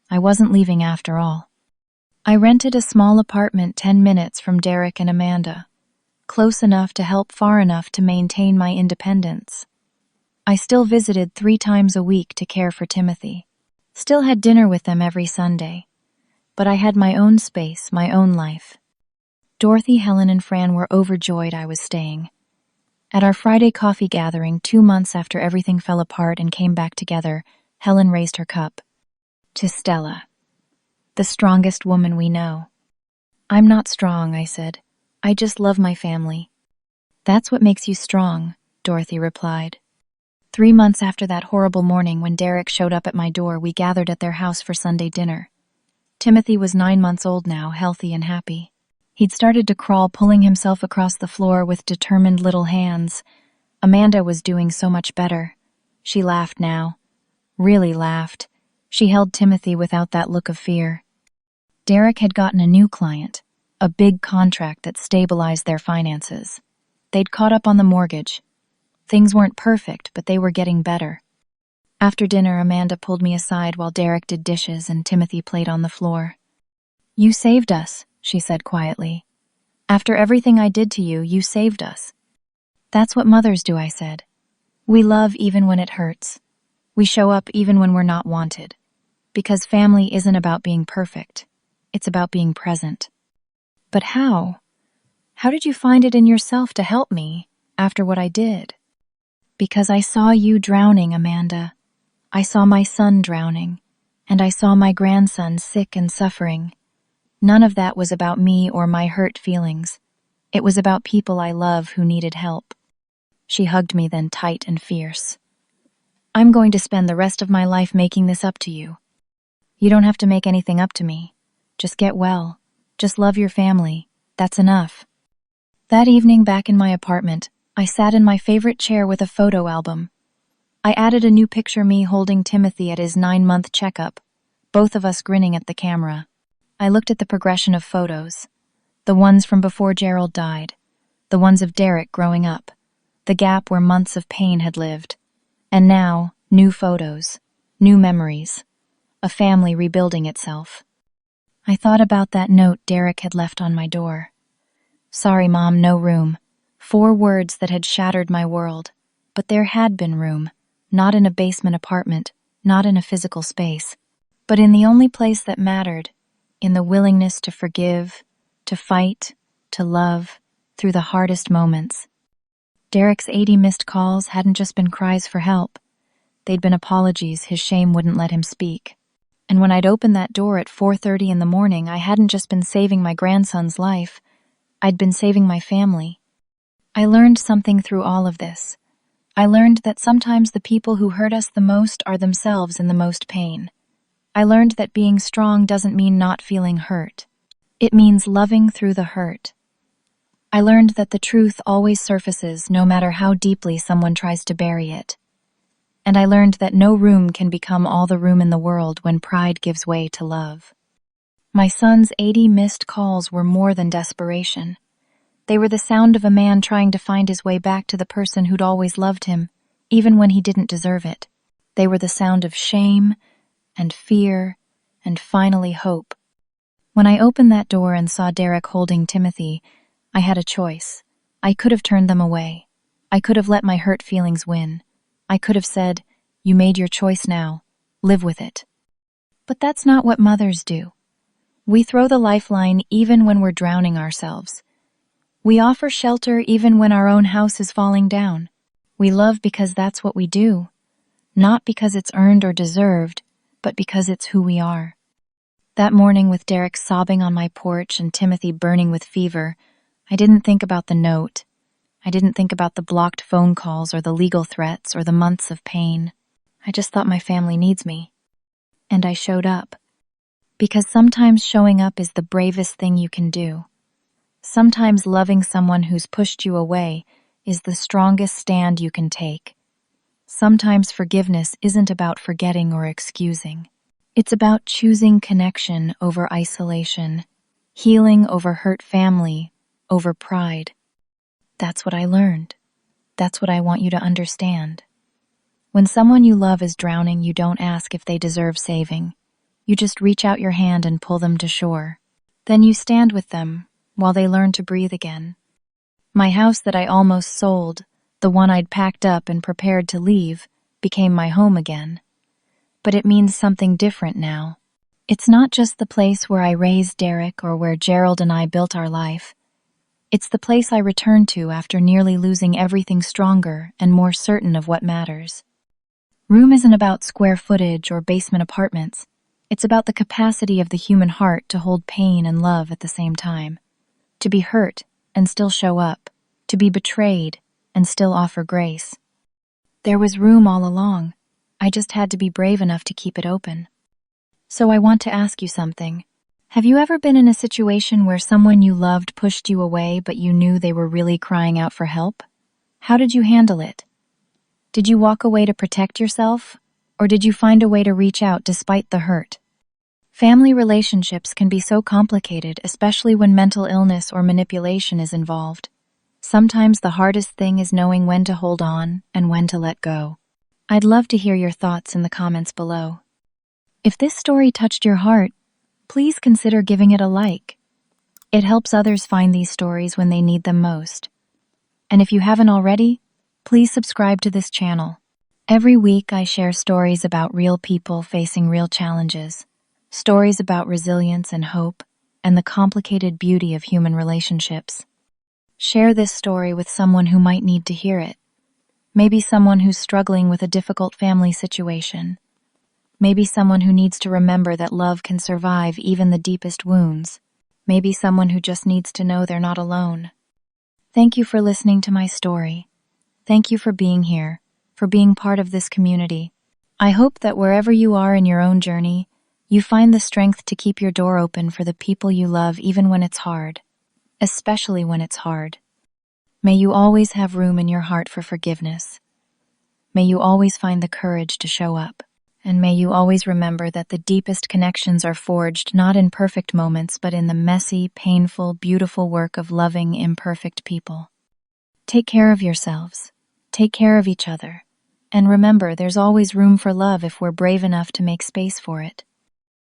Speaker 1: I wasn't leaving after all. I rented a small apartment 10 minutes from Derek and Amanda. Close enough to help, far enough to maintain my independence. I still visited 3 times a week to care for Timothy. Still had dinner with them every Sunday. But I had my own space, my own life. Dorothy, Helen, and Fran were overjoyed I was staying. At our Friday coffee gathering 2 months after everything fell apart and came back together, Helen raised her cup. To Stella, the strongest woman we know. I'm not strong, I said. I just love my family. That's what makes you strong, Dorothy replied. 3 months after that horrible morning when Derek showed up at my door, we gathered at their house for Sunday dinner. Timothy was 9 months old now, healthy and happy. He'd started to crawl, pulling himself across the floor with determined little hands. Amanda was doing so much better. She laughed now. Really laughed. She held Timothy without that look of fear. Derek had gotten a new client, a big contract that stabilized their finances. They'd caught up on the mortgage. Things weren't perfect, but they were getting better. After dinner, Amanda pulled me aside while Derek did dishes and Timothy played on the floor. You saved us, she said quietly. After everything I did to you, you saved us. That's what mothers do, I said. We love even when it hurts. We show up even when we're not wanted. Because family isn't about being perfect. It's about being present. But how? How did you find it in yourself to help me after what I did? Because I saw you drowning, Amanda. I saw my son drowning, and I saw my grandson sick and suffering. None of that was about me or my hurt feelings. It was about people I love who needed help. She hugged me then tight and fierce. I'm going to spend the rest of my life making this up to you. You don't have to make anything up to me. Just get well. Just love your family. That's enough. That evening back in my apartment, I sat in my favorite chair with a photo album. I added a new picture, me holding Timothy at his 9-month checkup, both of us grinning at the camera. I looked at the progression of photos. The ones from before Gerald died. The ones of Derek growing up. The gap where months of pain had lived. And now, new photos. New memories. A family rebuilding itself. I thought about that note Derek had left on my door. Sorry, Mom, no room. 4 words that had shattered my world. But there had been room. Not in a basement apartment, not in a physical space, but in the only place that mattered, in the willingness to forgive, to fight, to love, through the hardest moments. Derek's 80 missed calls hadn't just been cries for help. They'd been apologies his shame wouldn't let him speak. And when I'd opened that door at 4:30 in the morning, I hadn't just been saving my grandson's life. I'd been saving my family. I learned something through all of this. I learned that sometimes the people who hurt us the most are themselves in the most pain. I learned that being strong doesn't mean not feeling hurt. It means loving through the hurt. I learned that the truth always surfaces no matter how deeply someone tries to bury it. And I learned that no room can become all the room in the world when pride gives way to love. My son's 80 missed calls were more than desperation. They were the sound of a man trying to find his way back to the person who'd always loved him, even when he didn't deserve it. They were the sound of shame and fear and finally hope. When I opened that door and saw Derek holding Timothy, I had a choice. I could have turned them away. I could have let my hurt feelings win. I could have said, "You made your choice now. Live with it." But that's not what mothers do. We throw the lifeline even when we're drowning ourselves. We offer shelter even when our own house is falling down. We love because that's what we do, not because it's earned or deserved, but because it's who we are. That morning, with Derek sobbing on my porch and Timothy burning with fever, I didn't think about the note. I didn't think about the blocked phone calls or the legal threats or the months of pain. I just thought my family needs me. And I showed up. Because sometimes showing up is the bravest thing you can do. Sometimes loving someone who's pushed you away is the strongest stand you can take. Sometimes forgiveness isn't about forgetting or excusing. It's about choosing connection over isolation, healing over hurt family, over pride. That's what I learned. That's what I want you to understand. When someone you love is drowning, you don't ask if they deserve saving. You just reach out your hand and pull them to shore. Then you stand with them while they learn to breathe again. My house that I almost sold, the one I'd packed up and prepared to leave, became my home again. But it means something different now. It's not just the place where I raised Derek or where Gerald and I built our life. It's the place I return to after nearly losing everything stronger and more certain of what matters. Room isn't about square footage or basement apartments. It's about the capacity of the human heart to hold pain and love at the same time. To be hurt and still show up. To be betrayed and still offer grace. There was room all along. I just had to be brave enough to keep it open. So I want to ask you something. Have you ever been in a situation where someone you loved pushed you away but you knew they were really crying out for help? How did you handle it? Did you walk away to protect yourself? Or did you find a way to reach out despite the hurt? Family relationships can be so complicated, especially when mental illness or manipulation is involved. Sometimes the hardest thing is knowing when to hold on and when to let go. I'd love to hear your thoughts in the comments below. If this story touched your heart, please consider giving it a like. It helps others find these stories when they need them most. And if you haven't already, please subscribe to this channel. Every week I share stories about real people facing real challenges, stories about resilience and hope, and the complicated beauty of human relationships. Share this story with someone who might need to hear it. Maybe someone who's struggling with a difficult family situation. Maybe someone who needs to remember that love can survive even the deepest wounds. Maybe someone who just needs to know they're not alone. Thank you for listening to my story. Thank you for being here, for being part of this community. I hope that wherever you are in your own journey, you find the strength to keep your door open for the people you love even when it's hard, especially when it's hard. May you always have room in your heart for forgiveness. May you always find the courage to show up. And may you always remember that the deepest connections are forged not in perfect moments, but in the messy, painful, beautiful work of loving, imperfect people. Take care of yourselves. Take care of each other. And remember, there's always room for love if we're brave enough to make space for it.